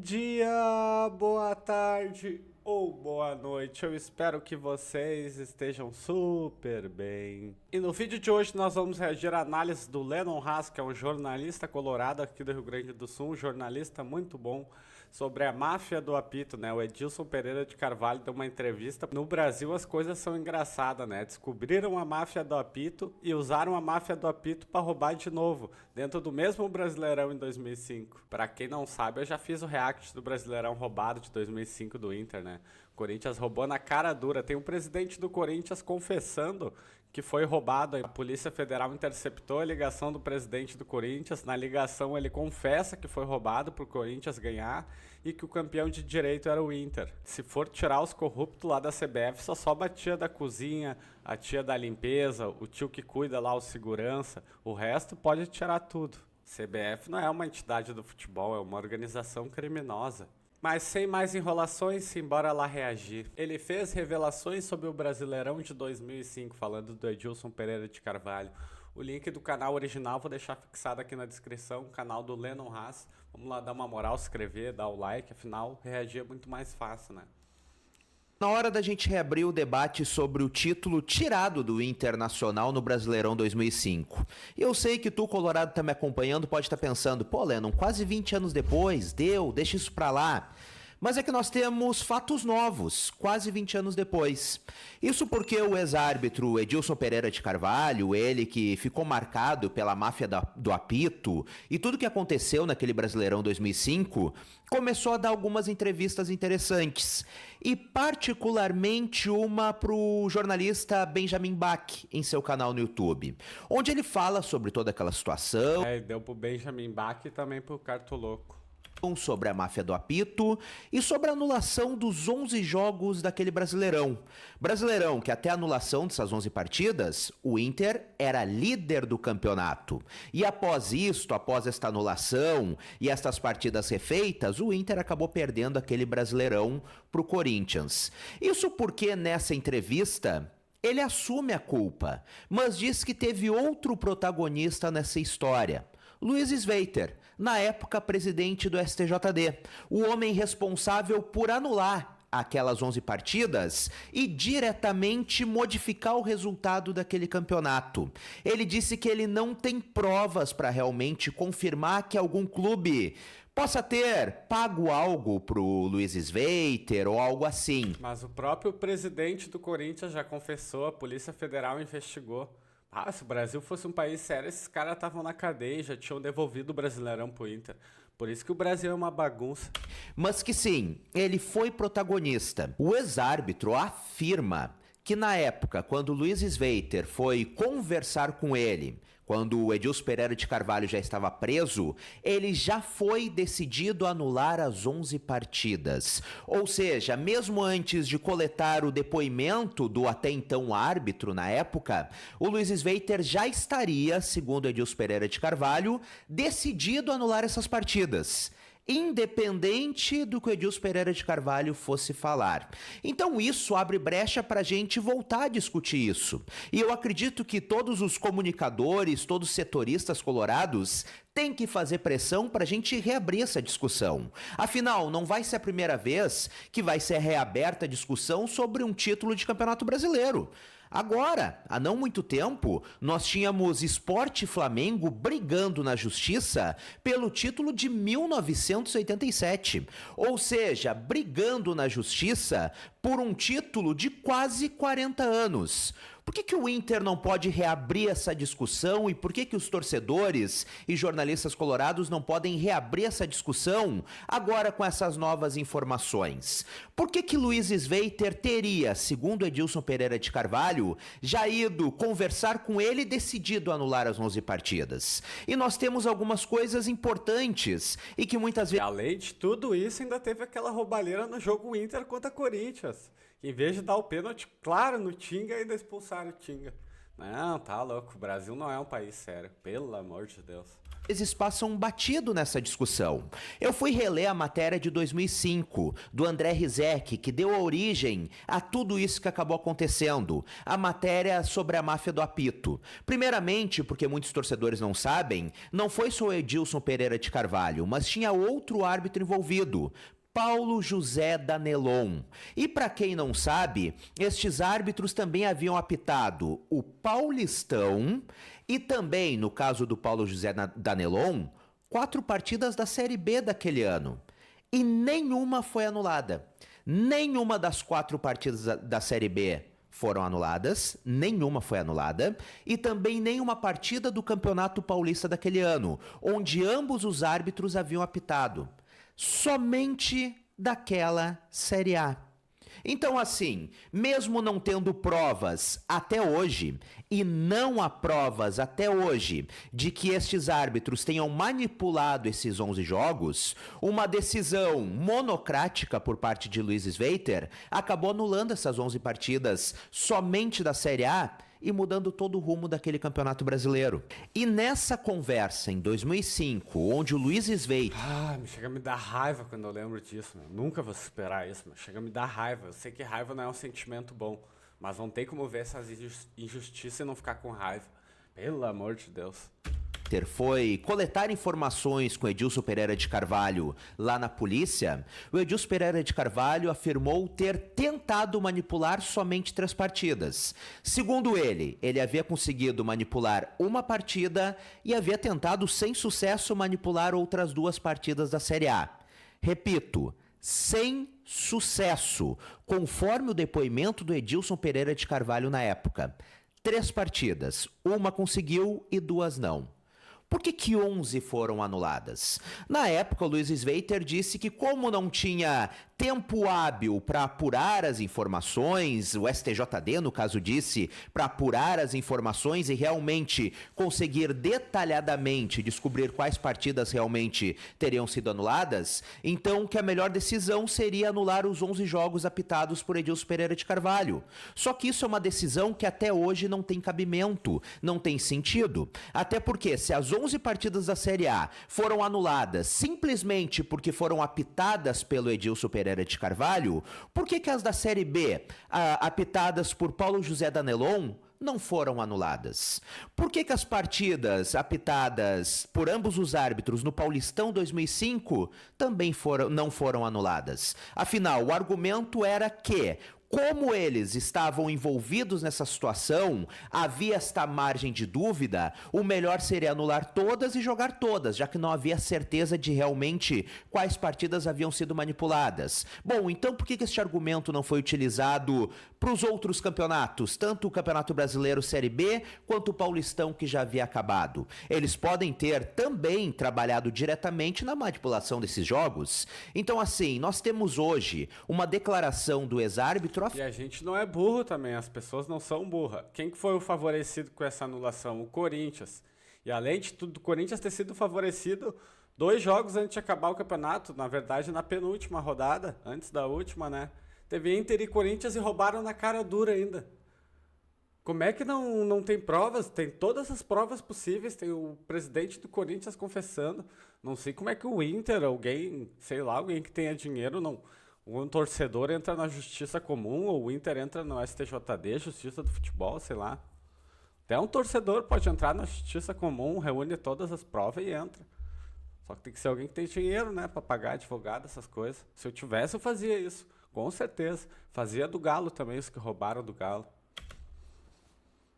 dia, boa tarde ou boa noite. Eu espero que vocês estejam super bem. E no vídeo de hoje nós vamos reagir à análise do Lennon Haas, que é um jornalista colorado aqui do Rio Grande do Sul, um jornalista muito bom, sobre a máfia do apito, né? O Edilson Pereira de Carvalho deu uma entrevista. No Brasil as coisas são engraçadas, né? Descobriram a máfia do apito e usaram a máfia do apito para roubar de novo, dentro do mesmo Brasileirão em 2005. Para quem não sabe, eu já fiz o react do Brasileirão roubado de 2005 do Inter, né? O Corinthians roubou na cara dura. Tem um presidente do Corinthians confessando que foi roubado. A Polícia Federal interceptou a ligação do presidente do Corinthians. Na ligação ele confessa que foi roubado para o Corinthians ganhar e que o campeão de direito era o Inter. Se for tirar os corruptos lá da CBF, só sobra a tia da cozinha, a tia da limpeza, o tio que cuida lá, o segurança. O resto pode tirar tudo. CBF não é uma entidade do futebol, é uma organização criminosa. Mas sem mais enrolações, simbora lá reagir. Ele fez revelações sobre o Brasileirão de 2005, falando do Edilson Pereira de Carvalho. O link do canal original vou deixar fixado aqui na descrição, o canal do Lennon Haas. Vamos lá dar uma moral, se inscrever, dar o like, afinal reagir é muito mais fácil, né? Na hora da gente reabrir o debate sobre o título tirado do Internacional no Brasileirão 2005. E eu sei que tu, colorado, tá me acompanhando, pode estar pensando, pô, Lennon, quase 20 anos depois, deixa isso pra lá. Mas é que nós temos fatos novos, quase 20 anos depois. Isso porque o ex-árbitro Edilson Pereira de Carvalho, ele que ficou marcado pela máfia do apito e tudo que aconteceu naquele Brasileirão 2005, começou a dar algumas entrevistas interessantes. E particularmente uma pro jornalista Benjamin Bach, em seu canal no YouTube, onde ele fala sobre toda aquela situação. Deu pro Benjamin Bach e também pro Cartoloco. Sobre a máfia do apito e sobre a anulação dos 11 jogos daquele Brasileirão. Brasileirão que até a anulação dessas 11 partidas, o Inter era líder do campeonato. E após esta anulação e estas partidas refeitas, o Inter acabou perdendo aquele Brasileirão pro Corinthians. Isso porque nessa entrevista ele assume a culpa, mas diz que teve outro protagonista nessa história. Luiz Sveiter, na época presidente do STJD, o homem responsável por anular aquelas 11 partidas e diretamente modificar o resultado daquele campeonato. Ele disse que ele não tem provas para realmente confirmar que algum clube possa ter pago algo pro Luiz Sveiter ou algo assim. Mas o próprio presidente do Corinthians já confessou, a Polícia Federal investigou. Ah, se o Brasil fosse um país sério, esses caras estavam na cadeia e já tinham devolvido o Brasileirão pro Inter. Por isso que o Brasil é uma bagunça. Mas que sim, ele foi protagonista. O ex-árbitro afirma que na época, quando o Luiz Sveiter foi conversar com ele, quando o Edilson Pereira de Carvalho já estava preso, ele já foi decidido anular as 11 partidas. Ou seja, mesmo antes de coletar o depoimento do até então árbitro na época, o Luiz Sveiter já estaria, segundo Edilson Pereira de Carvalho, decidido a anular essas partidas, independente do que o Edilson Pereira de Carvalho fosse falar. Então isso abre brecha para a gente voltar a discutir isso. E eu acredito que todos os comunicadores, todos os setoristas colorados têm que fazer pressão para a gente reabrir essa discussão. Afinal, não vai ser a primeira vez que vai ser reaberta a discussão sobre um título de Campeonato Brasileiro. Agora, há não muito tempo, nós tínhamos Sport e Flamengo brigando na justiça pelo título de 1987. Ou seja, brigando na justiça por um título de quase 40 anos. Por que o Inter não pode reabrir essa discussão e por que os torcedores e jornalistas colorados não podem reabrir essa discussão agora com essas novas informações? Por que Luiz Sveiter teria, segundo Edilson Pereira de Carvalho, já ido conversar com ele e decidido anular as 11 partidas? E nós temos algumas coisas importantes e que muitas vezes... Além de tudo isso, ainda teve aquela roubalheira no jogo Inter contra Corinthians. Que em vez de dar o pênalti claro no Tinga, ainda expulsaram o Tinga. Não, tá louco. O Brasil não é um país sério. Pelo amor de Deus. vezes passam batido nessa discussão. Eu fui reler a matéria de 2005, do André Rizek, que deu origem a tudo isso que acabou acontecendo, a matéria sobre a máfia do apito. Primeiramente, porque muitos torcedores não sabem, não foi só o Edilson Pereira de Carvalho, mas tinha outro árbitro envolvido, Paulo José Danelon. E para quem não sabe, estes árbitros também haviam apitado o Paulistão e também, no caso do Paulo José Danelon, 4 partidas da Série B daquele ano. E nenhuma foi anulada. Nenhuma das 4 partidas da Série B foram anuladas, nenhuma foi anulada, e também nenhuma partida do Campeonato Paulista daquele ano, onde ambos os árbitros haviam apitado. Somente daquela Série A. Então, assim, mesmo não tendo provas até hoje, e não há provas até hoje de que estes árbitros tenham manipulado esses 11 jogos, uma decisão monocrática por parte de Luiz Sveiter acabou anulando essas 11 partidas somente da Série A e mudando todo o rumo daquele campeonato brasileiro. E nessa conversa, em 2005, onde o Luiz Sveiter... Chega a me dar raiva quando eu lembro disso, meu. Nunca vou superar isso, mas chega a me dar raiva. Eu sei que raiva não é um sentimento bom, mas não tem como ver essas injustiças e não ficar com raiva. Pelo amor de Deus. Foi coletar informações com Edilson Pereira de Carvalho lá na polícia, o Edilson Pereira de Carvalho afirmou ter tentado manipular somente 3 partidas. Segundo ele havia conseguido manipular uma partida e havia tentado sem sucesso manipular outras 2 partidas da Série A. Repito, sem sucesso, conforme o depoimento do Edilson Pereira de Carvalho na época. 3 partidas, uma conseguiu e 2 não. Por que 11 foram anuladas? Na época, o Luiz Sveiter disse que como não tinha tempo hábil para apurar as informações, o STJD, no caso, disse, para apurar as informações e realmente conseguir detalhadamente descobrir quais partidas realmente teriam sido anuladas, então que a melhor decisão seria anular os 11 jogos apitados por Edilson Pereira de Carvalho. Só que isso é uma decisão que até hoje não tem cabimento, não tem sentido. Até porque se as 11 partidas da Série A foram anuladas simplesmente porque foram apitadas pelo Edilson Pereira de Carvalho, por que as da Série B, apitadas por Paulo José Danelon, não foram anuladas? Por que as partidas apitadas por ambos os árbitros no Paulistão 2005 também não foram anuladas? Afinal, o argumento era que, como eles estavam envolvidos nessa situação, havia esta margem de dúvida, o melhor seria anular todas e jogar todas, já que não havia certeza de realmente quais partidas haviam sido manipuladas. Bom, então por que este argumento não foi utilizado para os outros campeonatos, tanto o Campeonato Brasileiro Série B, quanto o Paulistão que já havia acabado? Eles podem ter também trabalhado diretamente na manipulação desses jogos. Então, assim, nós temos hoje uma declaração do ex-árbitro. E a gente não é burro também, as pessoas não são burras. Quem que foi o favorecido com essa anulação? O Corinthians. E além de tudo, o Corinthians ter sido favorecido 2 jogos antes de acabar o campeonato, na verdade na penúltima rodada, antes da última, né? Teve Inter e Corinthians e roubaram na cara dura ainda. Como é que não tem provas? Tem todas as provas possíveis, tem o presidente do Corinthians confessando. Não sei como é que o Inter, alguém, sei lá, alguém que tenha dinheiro, não... Um torcedor entra na justiça comum, ou o Inter entra no STJD, Justiça do Futebol, sei lá. Até um torcedor pode entrar na justiça comum, reúne todas as provas e entra. Só que tem que ser alguém que tem dinheiro, né, pra pagar advogado, essas coisas. Se eu tivesse, eu fazia isso, com certeza. Fazia do Galo também, os que roubaram do Galo.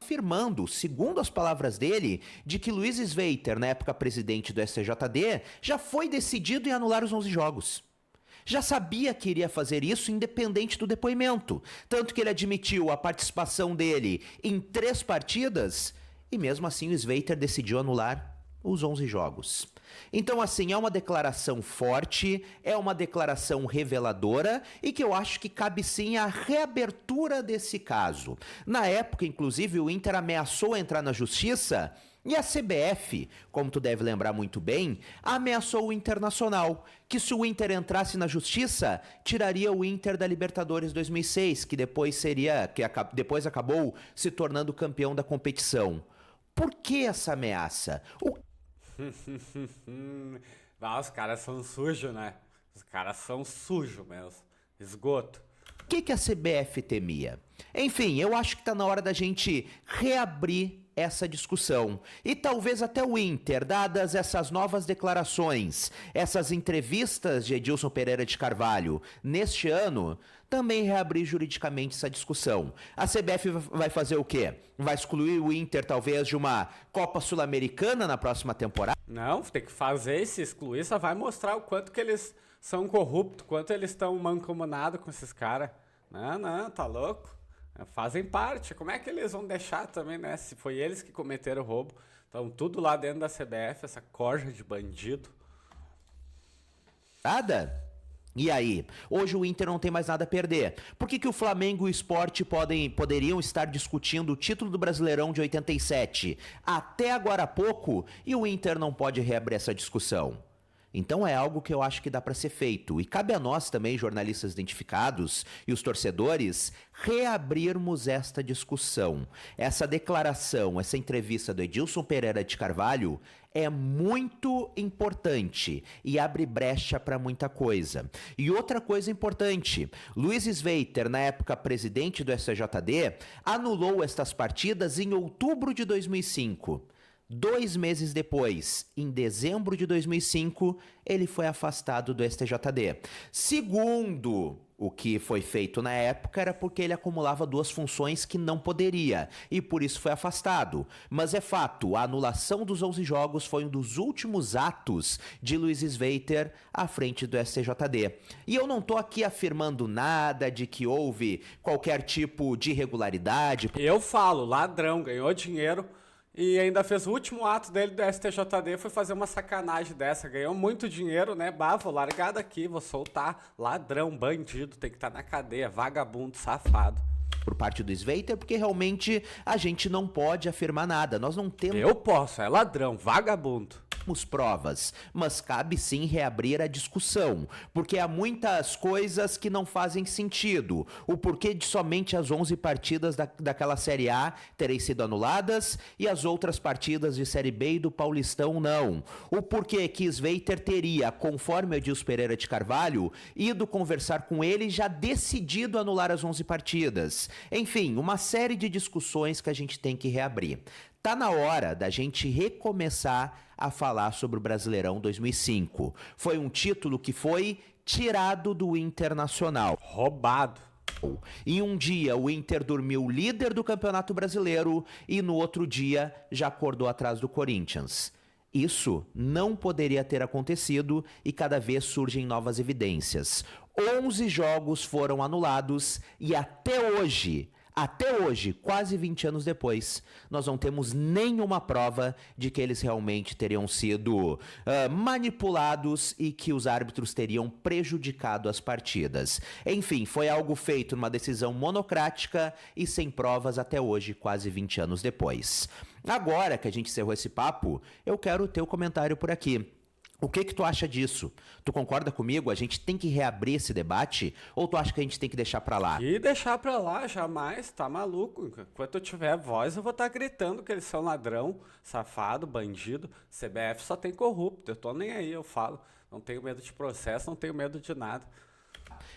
Afirmando, segundo as palavras dele, de que Luiz Sveiter, na época presidente do STJD, já foi decidido em anular os 11 jogos. Já sabia que iria fazer isso independente do depoimento, tanto que ele admitiu a participação dele em 3 partidas e mesmo assim o Sveiter decidiu anular os 11 jogos. Então, assim, é uma declaração forte, é uma declaração reveladora e que eu acho que cabe sim a reabertura desse caso. Na época, inclusive, o Inter ameaçou entrar na justiça. E a CBF, como tu deve lembrar muito bem, ameaçou o Internacional, que se o Inter entrasse na justiça, tiraria o Inter da Libertadores 2006, que depois acabou se tornando campeão da competição. Por que essa ameaça? Os caras são sujos, né? Os caras são sujos mesmo. Esgoto. O que a CBF temia? Enfim, eu acho que tá na hora da gente reabrir essa discussão. E talvez até o Inter, dadas essas novas declarações, essas entrevistas de Edilson Pereira de Carvalho neste ano, também reabrir juridicamente essa discussão. A CBF vai fazer o quê? Vai excluir o Inter talvez de uma Copa Sul-Americana na próxima temporada? Não, tem que fazer, se excluir, só vai mostrar o quanto que eles são corruptos, quanto eles estão mancomunados com esses caras. Não, tá louco? Fazem parte. Como é que eles vão deixar também, né? Se foi eles que cometeram o roubo. Estão tudo lá dentro da CBF, essa corja de bandido. Nada? E aí? Hoje o Inter não tem mais nada a perder. Por que o Flamengo e o Sport poderiam estar discutindo o título do Brasileirão de 87 até agora há pouco e o Inter não pode reabrir essa discussão? Então é algo que eu acho que dá para ser feito. E cabe a nós também, jornalistas identificados e os torcedores, reabrirmos esta discussão. Essa declaração, essa entrevista do Edilson Pereira de Carvalho é muito importante e abre brecha para muita coisa. E outra coisa importante, Luiz Sveiter, na época presidente do STJD, anulou estas partidas em outubro de 2005. 2 meses depois, em dezembro de 2005, ele foi afastado do STJD. Segundo o que foi feito na época, era porque ele acumulava 2 funções que não poderia, e por isso foi afastado. Mas é fato, a anulação dos 11 jogos foi um dos últimos atos de Luiz Sveiter à frente do STJD. E eu não tô aqui afirmando nada de que houve qualquer tipo de irregularidade. Eu falo, ladrão, ganhou dinheiro. E ainda fez o último ato dele do STJD, foi fazer uma sacanagem dessa. Ganhou muito dinheiro, né? Vou largar daqui, vou soltar. Ladrão, bandido, tem que estar na cadeia, vagabundo, safado. Por parte do Sveiter, porque realmente a gente não pode afirmar nada. Nós não temos... Eu posso, é ladrão, vagabundo. Provas, mas cabe sim reabrir a discussão, porque há muitas coisas que não fazem sentido. O porquê de somente as 11 partidas daquela Série A terem sido anuladas e as outras partidas de Série B e do Paulistão não. O porquê que Sveiter teria, conforme Edilson Pereira de Carvalho, ido conversar com ele e já decidido anular as 11 partidas. Enfim, uma série de discussões que a gente tem que reabrir. Tá na hora da gente recomeçar a falar sobre o Brasileirão 2005. Foi um título que foi tirado do Internacional. Roubado. Em um dia o Inter dormiu líder do Campeonato Brasileiro e no outro dia já acordou atrás do Corinthians. Isso não poderia ter acontecido e cada vez surgem novas evidências. 11 jogos foram anulados e até hoje, quase 20 anos depois, nós não temos nenhuma prova de que eles realmente teriam sido manipulados e que os árbitros teriam prejudicado as partidas. Enfim, foi algo feito numa decisão monocrática e sem provas até hoje, quase 20 anos depois. Agora que a gente encerrou esse papo, eu quero o teu comentário por aqui. O que tu acha disso? Tu concorda comigo? A gente tem que reabrir esse debate? Ou tu acha que a gente tem que deixar pra lá? E deixar pra lá, jamais, tá maluco? Enquanto eu tiver voz, eu vou estar gritando que eles são ladrão, safado, bandido. CBF só tem corrupto, eu tô nem aí, eu falo. Não tenho medo de processo, não tenho medo de nada.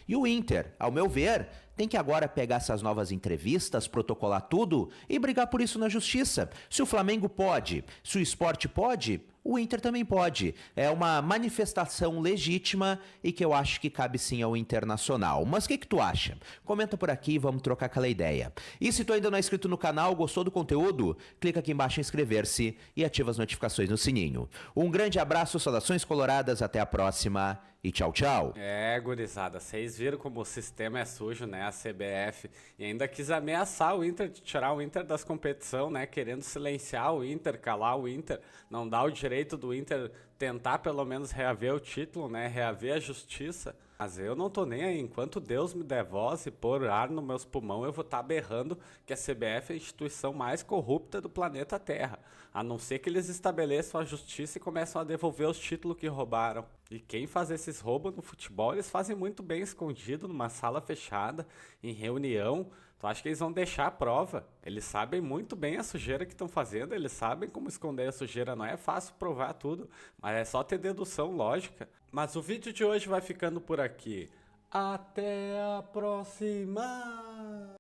E o Inter, ao meu ver, tem que agora pegar essas novas entrevistas, protocolar tudo e brigar por isso na justiça. Se o Flamengo pode, se o Sport pode, o Inter também pode. É uma manifestação legítima e que eu acho que cabe sim ao Internacional. Mas o que tu acha? Comenta por aqui e vamos trocar aquela ideia. E se tu ainda não é inscrito no canal, gostou do conteúdo, clica aqui embaixo em inscrever-se e ativa as notificações no sininho. Um grande abraço, saudações coloradas, até a próxima e tchau, tchau. Gurizada, vocês viram como o sistema é sujo, né? A CBF. E ainda quis ameaçar o Inter, de tirar o Inter das competições, né? Querendo silenciar o Inter, calar o Inter. Não dar o direito do Inter tentar pelo menos reaver o título, né? Reaver a justiça. Mas eu não tô nem aí. Enquanto Deus me der voz e pôr ar nos meus pulmões, eu vou estar berrando que a CBF é a instituição mais corrupta do planeta Terra. A não ser que eles estabeleçam a justiça e começam a devolver os títulos que roubaram. E quem faz esses roubos no futebol, eles fazem muito bem escondido, numa sala fechada, em reunião, Tu acha que eles vão deixar a prova? Eles sabem muito bem a sujeira que estão fazendo, eles sabem como esconder a sujeira. Não é fácil provar tudo, mas é só ter dedução lógica. Mas o vídeo de hoje vai ficando por aqui. Até a próxima!